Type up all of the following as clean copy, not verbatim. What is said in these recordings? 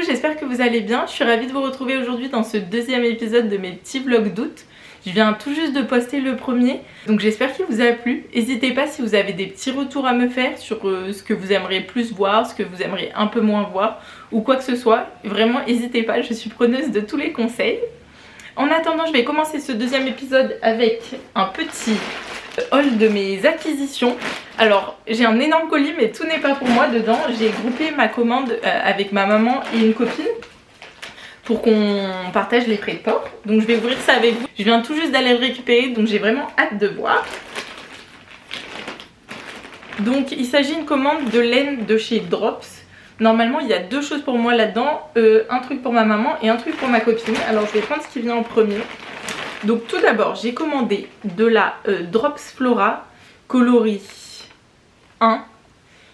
j'espère que vous allez bien. Je suis ravie de vous retrouver aujourd'hui dans ce deuxième épisode de mes petits vlogs d'août. Je viens tout juste de poster le premier, donc j'espère qu'il vous a plu. N'hésitez pas si vous avez des petits retours à me faire sur ce que vous aimeriez plus voir, ce que vous aimeriez un peu moins voir ou quoi que ce soit. Vraiment n'hésitez pas, je suis preneuse de tous les conseils. En attendant, je vais commencer ce deuxième épisode avec un petit haul de mes acquisitions. Alors j'ai un énorme colis mais tout n'est pas pour moi dedans. J'ai groupé ma commande avec ma maman et une copine pour qu'on partage les frais de port. Donc je vais ouvrir ça avec vous. Je viens tout juste d'aller le récupérer donc j'ai vraiment hâte de voir. Donc il s'agit d'une commande de laine de chez Drops. Normalement il y a deux choses pour moi là-dedans, un truc pour ma maman et un truc pour ma copine. Alors je vais prendre ce qui vient en premier. Donc tout d'abord j'ai commandé de la Drops Flora coloris 1,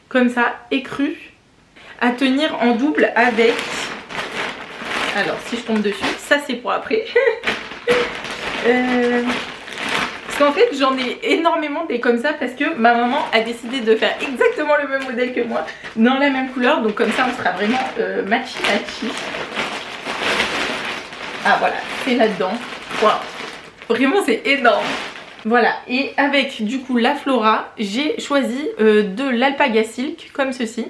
comme ça, écru, à tenir en double avec, alors si je tombe dessus, ça c'est pour après. Parce qu'en fait j'en ai énormément des comme ça parce que ma maman a décidé de faire exactement le même modèle que moi, dans la même couleur, donc comme ça on sera vraiment matchy matchy. Ah voilà, c'est là-dedans, waouh. Vraiment c'est énorme. Voilà, et avec du coup la Flora, j'ai choisi de l'Alpaga Silk comme ceci,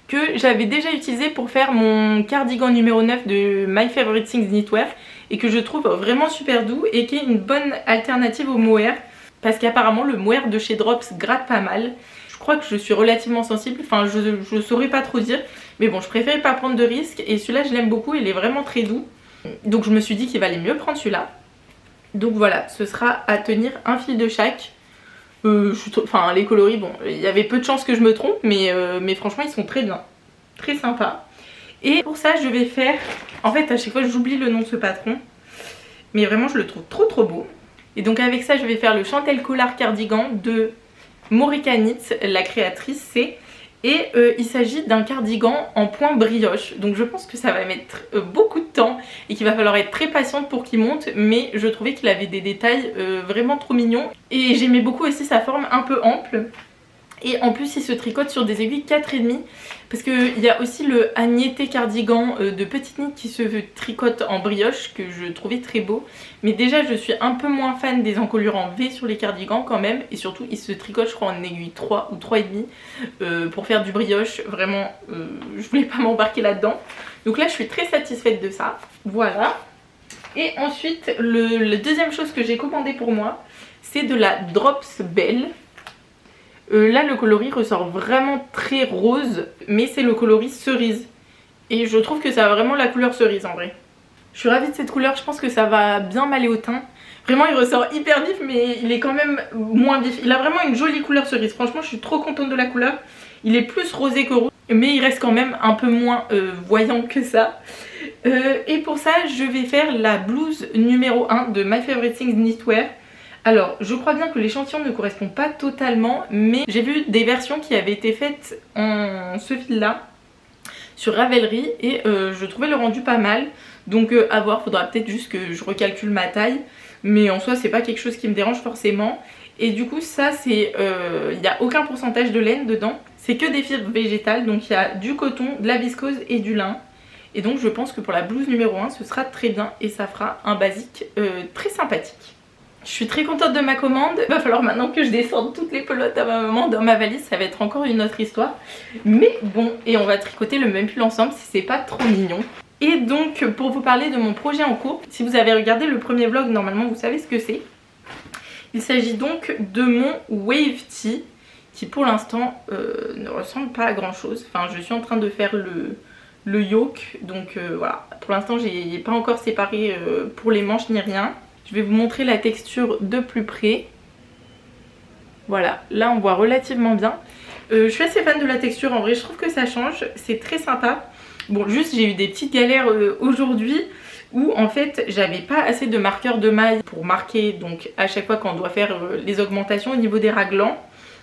que j'avais déjà utilisé pour faire mon cardigan numéro 9 de My Favorite Things Knitwear et que je trouve vraiment super doux et qui est une bonne alternative au mohair parce qu'apparemment le mohair de chez Drops gratte pas mal. Je crois que je suis relativement sensible, enfin je saurais pas trop dire, mais bon je préférais pas prendre de risques et celui-là je l'aime beaucoup, il est vraiment très doux. Donc je me suis dit qu'il valait mieux prendre celui-là. Donc voilà, ce sera à tenir un fil de chaque. Enfin les coloris, bon, il y avait peu de chances que je me trompe, mais franchement ils sont très bien, très sympas. Et pour ça je vais faire, en fait à chaque fois j'oublie le nom de ce patron, mais vraiment je le trouve trop beau. Et donc avec ça je vais faire le Chantel Collard Cardigan de Morika Knits, la créatrice c'est. Et il s'agit d'un cardigan en point brioche, donc je pense que ça va mettre beaucoup de temps et qu'il va falloir être très patiente pour qu'il monte, mais je trouvais qu'il avait des détails vraiment trop mignons et j'aimais beaucoup aussi sa forme un peu ample. Et en plus il se tricote sur des aiguilles 4,5 parce qu'il y a aussi le Agneté cardigan de Petite Knit qui se tricote en brioche que je trouvais très beau. Mais déjà je suis un peu moins fan des encolures en V sur les cardigans quand même. Et surtout il se tricote je crois en aiguille 3 ou 3,5 pour faire du brioche. Vraiment je voulais pas m'embarquer là-dedans. Donc là je suis très satisfaite de ça. Voilà. Et ensuite la deuxième chose que j'ai commandé pour moi c'est de la Drops Belle. Là le coloris ressort vraiment très rose, mais c'est le coloris cerise. Et je trouve que ça a vraiment la couleur cerise en vrai. Je suis ravie de cette couleur, je pense que ça va bien m'aller au teint. Vraiment il ressort hyper vif mais il est quand même moins vif. Il a vraiment une jolie couleur cerise, franchement je suis trop contente de la couleur. Il est plus rosé que rouge, mais il reste quand même un peu moins voyant que ça. Et pour ça je vais faire la blouse numéro 1 de My Favorite Things Knitwear. Alors je crois bien que l'échantillon ne correspond pas totalement, mais j'ai vu des versions qui avaient été faites en ce fil là sur Ravelry et je trouvais le rendu pas mal. Donc à voir, faudra peut-être juste que je recalcule ma taille, mais en soi c'est pas quelque chose qui me dérange forcément. Et du coup ça c'est, il n'y a aucun pourcentage de laine dedans, c'est que des fibres végétales, donc il y a du coton, de la viscose et du lin. Et donc je pense que pour la blouse numéro 1 ce sera très bien et ça fera un basique très sympathique. Je suis très contente de ma commande. Il va falloir maintenant que je descende toutes les pelotes à ma maman dans ma valise. Ça va être encore une autre histoire. Mais bon, et on va tricoter le même pull ensemble si c'est pas trop mignon. Et donc pour vous parler de mon projet en cours, si vous avez regardé le premier vlog, normalement vous savez ce que c'est. Il s'agit donc de mon Wave Tee qui pour l'instant ne ressemble pas à grand chose. Enfin je suis en train de faire le yoke. Donc voilà, pour l'instant j'ai pas encore séparé pour les manches ni rien. Je vais vous montrer la texture de plus près. Voilà, là on voit relativement bien. Je suis assez fan de la texture en vrai, je trouve que ça change, c'est très sympa. Bon juste j'ai eu des petites galères aujourd'hui où en fait j'avais pas assez de marqueurs de maille pour marquer donc à chaque fois qu'on doit faire les augmentations au niveau des raglans.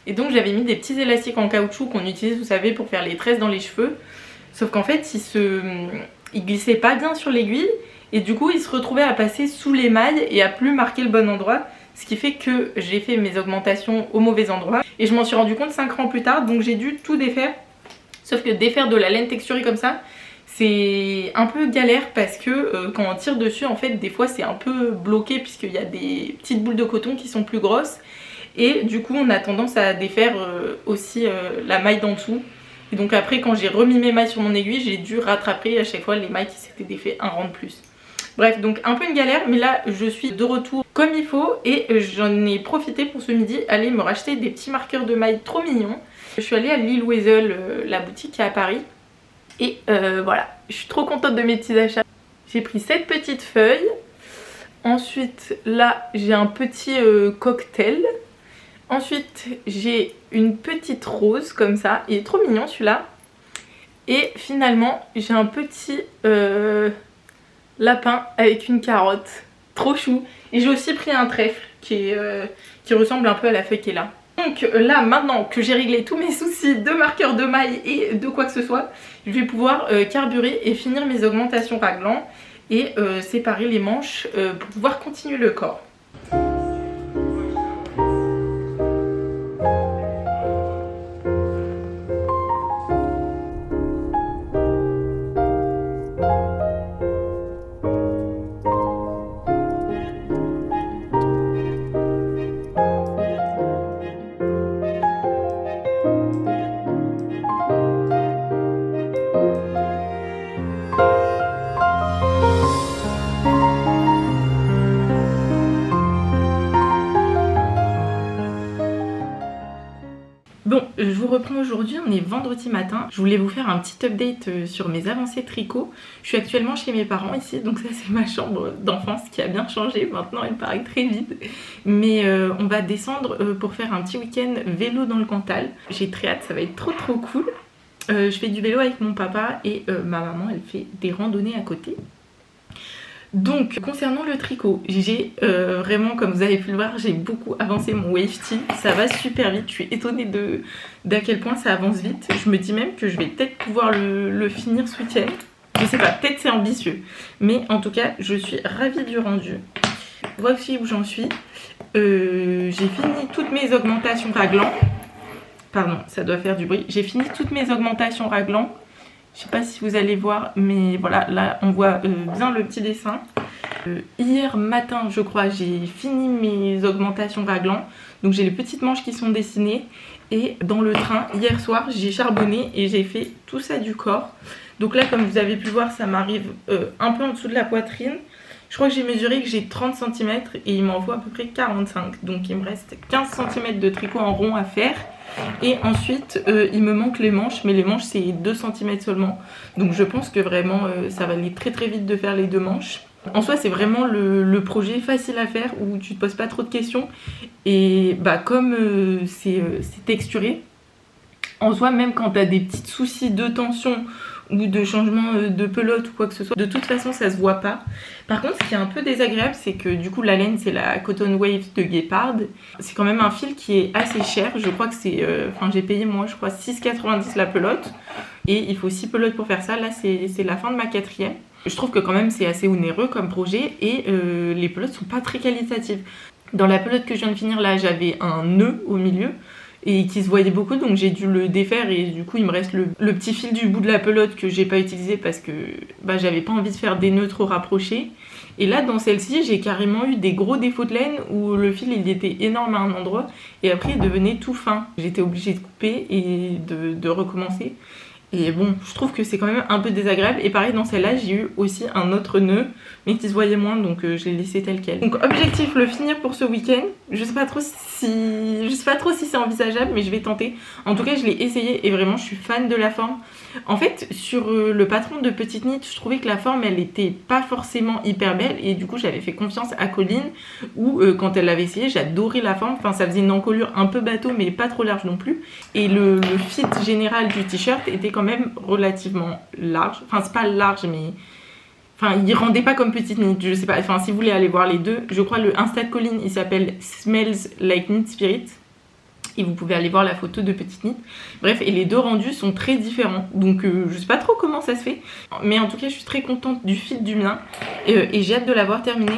Et donc j'avais mis des petits élastiques en caoutchouc qu'on utilise vous savez pour faire les tresses dans les cheveux. Sauf qu'en fait il glissait pas bien sur l'aiguille. Et du coup il se retrouvait à passer sous les mailles et à plus marquer le bon endroit. Ce qui fait que j'ai fait mes augmentations au mauvais endroit. Et je m'en suis rendu compte 5 ans plus tard, donc j'ai dû tout défaire. Sauf que défaire de la laine texturée comme ça, c'est un peu galère parce que quand on tire dessus en fait des fois c'est un peu bloqué puisqu'il y a des petites boules de coton qui sont plus grosses et du coup on a tendance à défaire aussi la maille d'en dessous. Et donc après quand j'ai remis mes mailles sur mon aiguille, j'ai dû rattraper à chaque fois les mailles qui s'étaient défait un rang de plus. Bref, donc un peu une galère, mais là je suis de retour comme il faut et j'en ai profité pour ce midi aller me racheter des petits marqueurs de mailles trop mignons. Je suis allée à Lille Weasel, la boutique qui est à Paris. Et voilà, je suis trop contente de mes petits achats. J'ai pris cette petite feuille. Ensuite, là, j'ai un petit cocktail. Ensuite, j'ai une petite rose comme ça. Il est trop mignon celui-là. Et finalement, j'ai un petit lapin avec une carotte. Trop chou. Et j'ai aussi pris un trèfle qui ressemble un peu à la feuille qui est là. Donc là maintenant que j'ai réglé tous mes soucis de marqueur de maille et de quoi que ce soit, je vais pouvoir carburer et finir mes augmentations raglan et séparer les manches pour pouvoir continuer le corps. Bon, je vous reprends aujourd'hui, on est vendredi matin. Je voulais vous faire un petit update sur mes avancées tricot. Je suis actuellement chez mes parents ici, donc ça c'est ma chambre d'enfance qui a bien changé. Maintenant elle paraît très vide. Mais on va descendre pour faire un petit week-end vélo dans le Cantal. J'ai très hâte, ça va être trop cool. Je fais du vélo avec mon papa et ma maman elle fait des randonnées à côté. Donc concernant le tricot, j'ai vraiment, comme vous avez pu le voir, j'ai beaucoup avancé mon wave tee. Ça va super vite, je suis étonnée d'à quel point ça avance vite. Je me dis même que je vais peut-être pouvoir le finir ce week-end. Je sais pas, peut-être c'est ambitieux. Mais en tout cas, je suis ravie du rendu. Voici où j'en suis. J'ai fini toutes mes augmentations raglan. Pardon, ça doit faire du bruit. J'ai fini toutes mes augmentations raglan. Je sais pas si vous allez voir, mais voilà, là on voit bien le petit dessin. Hier matin, je crois, j'ai fini mes augmentations raglan. Donc j'ai les petites manches qui sont dessinées. Et dans le train, hier soir, j'ai charbonné et j'ai fait tout ça du corps. Donc là, comme vous avez pu voir, ça m'arrive un peu en dessous de la poitrine. Je crois que j'ai mesuré que j'ai 30 cm et il m'en faut à peu près 45. Donc il me reste 15 cm de tricot en rond à faire. Et ensuite il me manque les manches, mais les manches c'est 2 cm seulement. Donc je pense que vraiment ça va aller très vite de faire les deux manches. En soi c'est vraiment le projet facile à faire où tu te poses pas trop de questions. Et bah comme c'est texturé, en soi même quand tu as des petits soucis de tension ou de changement de pelote ou quoi que ce soit, de toute façon ça se voit pas. Par contre ce qui est un peu désagréable c'est que du coup la laine c'est la Cotton Wave de Guépard. C'est quand même un fil qui est assez cher, je crois que c'est, enfin j'ai payé moi je crois 6,90 la pelote et il faut 6 pelotes pour faire ça. Là c'est la fin de ma 4e. Je trouve que quand même c'est assez onéreux comme projet et les pelotes sont pas très qualitatives. Dans la pelote que je viens de finir là j'avais un nœud au milieu et qui se voyait beaucoup, donc j'ai dû le défaire et du coup il me reste le petit fil du bout de la pelote que j'ai pas utilisé parce que bah, j'avais pas envie de faire des nœuds trop rapprochés. Et là dans celle-ci j'ai carrément eu des gros défauts de laine où le fil il était énorme à un endroit et après il devenait tout fin. J'étais obligée de couper et de recommencer. Et bon, je trouve que c'est quand même un peu désagréable. Et pareil, dans celle-là, j'ai eu aussi un autre nœud, mais qui se voyait moins, donc je l'ai laissé tel quel. Donc objectif, le finir pour ce week-end. Je sais pas trop si c'est envisageable, mais je vais tenter. En tout cas, je l'ai essayé et vraiment, je suis fan de la forme. En fait, sur le patron de Petite Knit, je trouvais que la forme, elle était pas forcément hyper belle. Et du coup, j'avais fait confiance à Colline, où quand elle l'avait essayé, j'adorais la forme. Enfin, ça faisait une encolure un peu bateau, mais pas trop large non plus. Et le fit général du t-shirt était quand même relativement large. Enfin, c'est pas large, mais... Enfin, il rendait pas comme Petite Knit, je sais pas. Enfin, si vous voulez aller voir les deux, je crois le Insta de Colline, il s'appelle Smells Like Knit Spirit. Et vous pouvez aller voir la photo de Petite Knit. Bref, et les deux rendus sont très différents. Donc, je sais pas trop comment ça se fait. Mais en tout cas, je suis très contente du fit du mien. Et j'ai hâte de l'avoir terminé.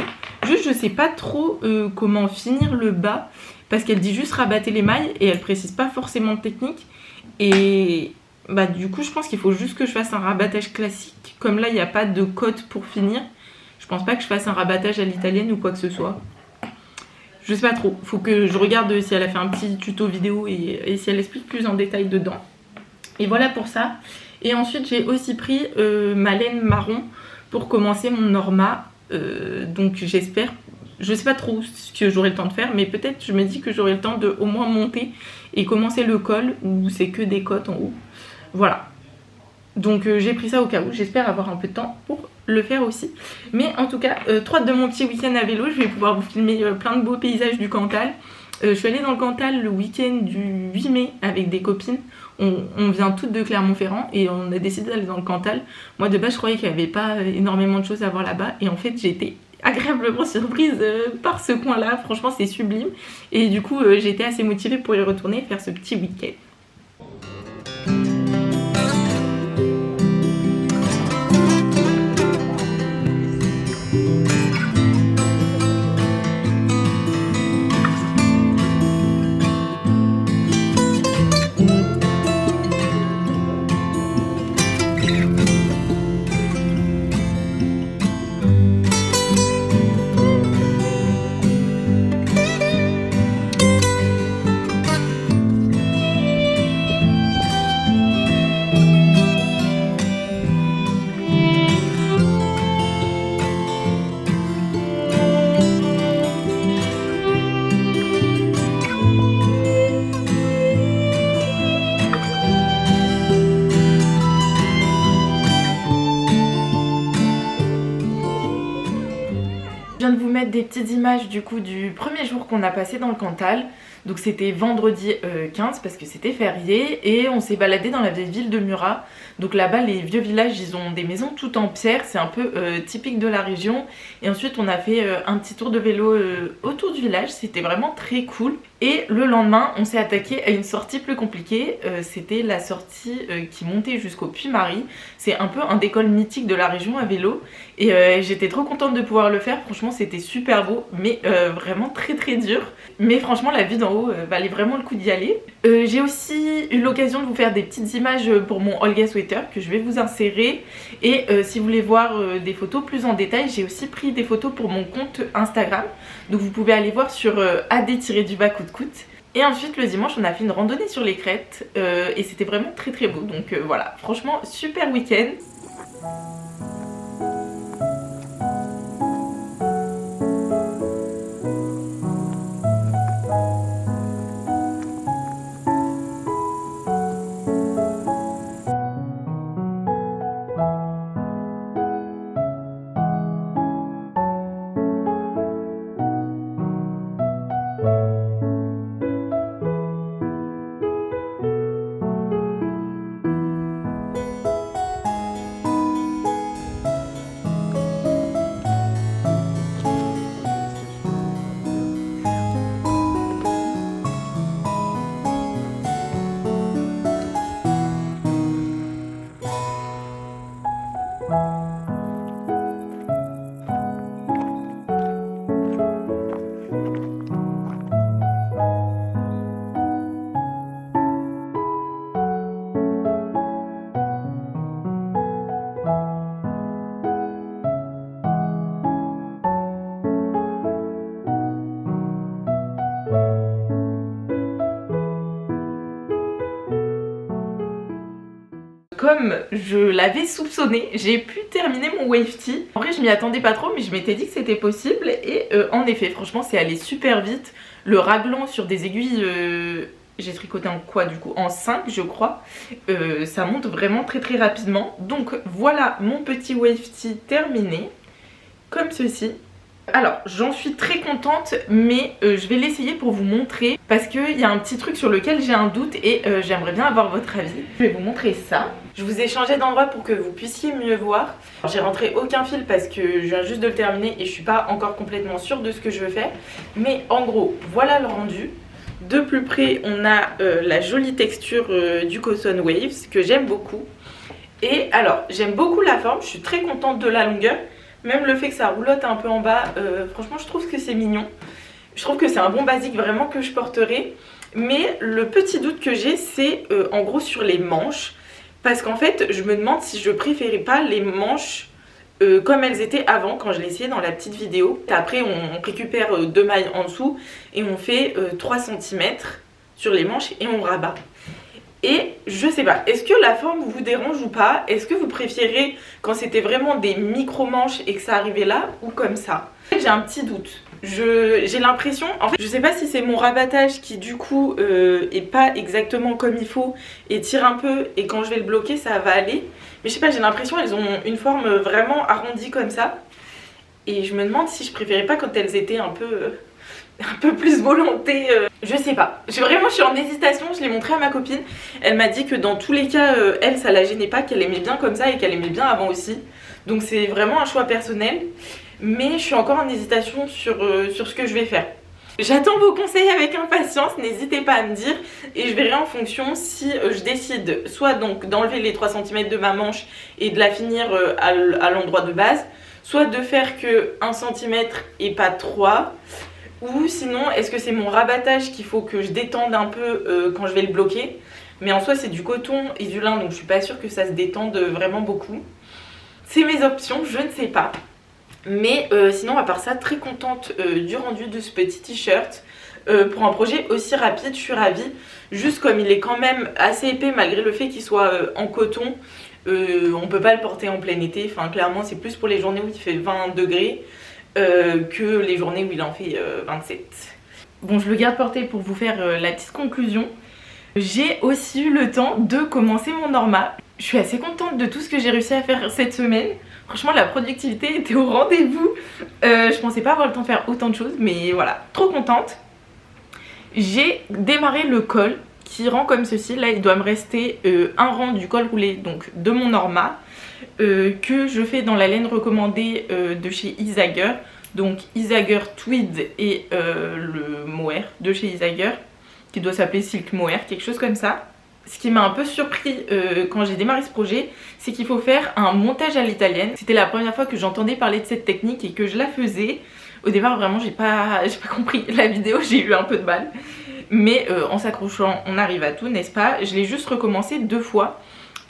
Juste, je sais pas trop comment finir le bas. Parce qu'elle dit juste rabatter les mailles. Et elle précise pas forcément de technique. Et bah du coup je pense qu'il faut juste que je fasse un rabattage classique. Comme là il n'y a pas de cote pour finir, je pense pas que je fasse un rabattage à l'italienne ou quoi que ce soit. Je sais pas trop, faut que je regarde si elle a fait un petit tuto vidéo et si elle explique plus en détail dedans. Et voilà pour ça. Et ensuite j'ai aussi pris ma laine marron pour commencer mon Norma. Donc j'espère, je sais pas trop ce que j'aurai le temps de faire, mais peut-être je me dis que j'aurai le temps de au moins monter et commencer le col où c'est que des côtes en haut. Voilà. Donc j'ai pris ça au cas où, j'espère avoir un peu de temps pour le faire aussi. Mais en tout cas, trop hâte de mon petit week-end à vélo, je vais pouvoir vous filmer plein de beaux paysages du Cantal. Je suis allée dans le Cantal le week-end du 8 mai avec des copines. On vient toutes de Clermont-Ferrand et on a décidé d'aller dans le Cantal. Moi de base je croyais qu'il n'y avait pas énormément de choses à voir là-bas et en fait j'ai été agréablement surprise par ce coin-là. Franchement c'est sublime et du coup j'ai été assez motivée pour y retourner et faire ce petit week-end. Je viens de vous mettre des petites images du coup du premier jour qu'on a passé dans le Cantal. Donc c'était vendredi 15 parce que c'était férié et on s'est baladé dans la vieille ville de Murat. Donc là-bas les vieux villages ils ont des maisons toutes en pierre, c'est un peu typique de la région. Et ensuite on a fait un petit tour de vélo autour du village, c'était vraiment très cool. Et le lendemain on s'est attaqué à une sortie plus compliquée, c'était la sortie qui montait jusqu'au Puy-Marie. C'est un peu un des cols mythiques de la région à vélo et j'étais trop contente de pouvoir le faire, franchement c'était super beau mais vraiment très très dur. Mais franchement la vue d'en haut valait vraiment le coup d'y aller. J'ai aussi eu l'occasion de vous faire des petites images pour mon Olga Sweater que je vais vous insérer. Et si vous voulez voir des photos plus en détail, j'ai aussi pris des photos pour mon compte Instagram. Donc vous pouvez aller voir sur ad-coûte-coûte. Et ensuite le dimanche on a fait une randonnée sur les crêtes et c'était vraiment très très beau. Donc voilà, franchement super week-end. Comme je l'avais soupçonné, j'ai pu terminer mon wave tee. En vrai je m'y attendais pas trop mais je m'étais dit que c'était possible et en effet franchement c'est allé super vite. Le raglan sur des aiguilles, j'ai tricoté en quoi du coup? En 5 je crois. Ça monte vraiment très très rapidement. Donc voilà mon petit wave tee terminé, comme ceci. Alors j'en suis très contente mais je vais l'essayer pour vous montrer parce qu'il y a un petit truc sur lequel j'ai un doute et j'aimerais bien avoir votre avis. Je vais vous montrer ça. Je vous ai changé d'endroit pour que vous puissiez mieux voir. J'ai rentré aucun fil parce que je viens juste de le terminer et je suis pas encore complètement sûre de ce que je veux faire. Mais en gros voilà le rendu. De plus près on a la jolie texture du Cotton Waves que j'aime beaucoup. Et alors j'aime beaucoup la forme, je suis très contente de la longueur. Même le fait que ça roulotte un peu en bas, franchement je trouve que c'est mignon. Je trouve que c'est un bon basique vraiment que je porterai. Mais le petit doute que j'ai c'est en gros sur les manches. Parce qu'en fait, je me demande si je préférais pas les manches comme elles étaient avant quand je l'ai essayé dans la petite vidéo. Après, on récupère 2 mailles en dessous et on fait 3 cm sur les manches et on rabat. Et je sais pas, est-ce que la forme vous dérange ou pas? Est-ce que vous préférez quand c'était vraiment des micro-manches et que ça arrivait là ou comme ça? J'ai un petit doute. J'ai l'impression, en fait, je sais pas si c'est mon rabattage qui du coup est pas exactement comme il faut et tire un peu et quand je vais le bloquer ça va aller. Mais je sais pas, j'ai l'impression qu'elles ont une forme vraiment arrondie comme ça. Et je me demande si je préférais pas quand elles étaient un peu plus volonté, je sais pas. Je suis en hésitation, je l'ai montré à ma copine. Elle m'a dit que dans tous les cas, elle ça la gênait pas, qu'elle aimait bien comme ça et qu'elle aimait bien avant aussi. Donc c'est vraiment un choix personnel. Mais je suis encore en hésitation sur ce que je vais faire. J'attends vos conseils avec impatience, n'hésitez pas à me dire et je verrai en fonction si je décide soit donc d'enlever les 3 cm de ma manche et de la finir à l'endroit de base, soit de faire que 1 cm et pas 3. Ou sinon, est-ce que c'est mon rabattage qu'il faut que je détende un peu quand je vais le bloquer? Mais en soi, c'est du coton et du lin, donc je suis pas sûre que ça se détende vraiment beaucoup. C'est mes options, je ne sais pas. Mais sinon, à part ça, très contente du rendu de ce petit t-shirt. Pour un projet aussi rapide, je suis ravie. Juste comme il est quand même assez épais, malgré le fait qu'il soit en coton, on peut pas le porter en plein été. Enfin, clairement, c'est plus pour les journées où il fait 20 degrés. Que les journées où il en fait 27. Bon, je le garde porté pour vous faire la petite conclusion. J'ai aussi eu le temps de commencer mon Norma. Je suis assez contente de tout ce que j'ai réussi à faire cette semaine. Franchement, la productivité était au rendez-vous. Je pensais pas avoir le temps de faire autant de choses, mais voilà, trop contente. J'ai démarré le col qui rend comme ceci. Là, il doit me rester un rang du col roulé, donc de mon Norma. Que je fais dans la laine recommandée de chez Isager, donc Isager Tweed et le mohair de chez Isager qui doit s'appeler Silk Mohair, quelque chose comme ça. Ce qui m'a un peu surpris quand j'ai démarré ce projet, c'est qu'il faut faire un montage à l'italienne. C'était la première fois que j'entendais parler de cette technique et que je la faisais. Au départ vraiment j'ai pas compris la vidéo, j'ai eu un peu de mal. Mais en s'accrochant on arrive à tout, n'est-ce pas? Je l'ai juste recommencé 2 fois.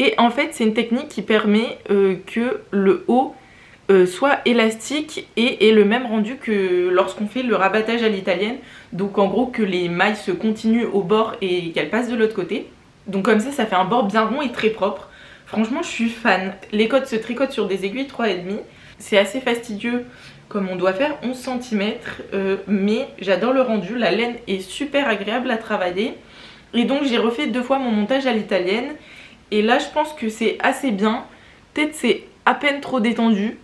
Et en fait c'est une technique qui permet que le haut soit élastique et ait le même rendu que lorsqu'on fait le rabattage à l'italienne. Donc en gros que les mailles se continuent au bord et qu'elles passent de l'autre côté. Donc comme ça fait un bord bien rond et très propre. Franchement je suis fan. Les codes se tricotent sur des aiguilles 3,5. C'est assez fastidieux comme on doit faire 11 cm. Mais j'adore le rendu, la laine est super agréable à travailler. Et donc j'ai refait 2 fois mon montage à l'italienne. Et là je pense que c'est assez bien. Peut-être c'est à peine trop détendu,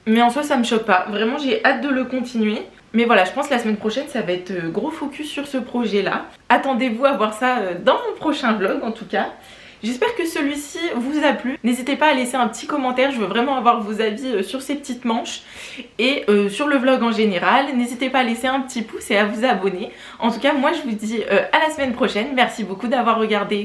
mais en soi ça me choque pas. Vraiment j'ai hâte de le continuer. Mais voilà, je pense que la semaine prochaine ça va être gros focus sur ce projet là. Attendez-vous à voir ça dans mon prochain vlog en tout cas. J'espère que celui-ci vous a plu. N'hésitez pas à laisser un petit commentaire, je veux vraiment avoir vos avis sur ces petites manches et sur le vlog en général. N'hésitez pas à laisser un petit pouce et à vous abonner. En tout cas moi je vous dis à la semaine prochaine. Merci beaucoup d'avoir regardé.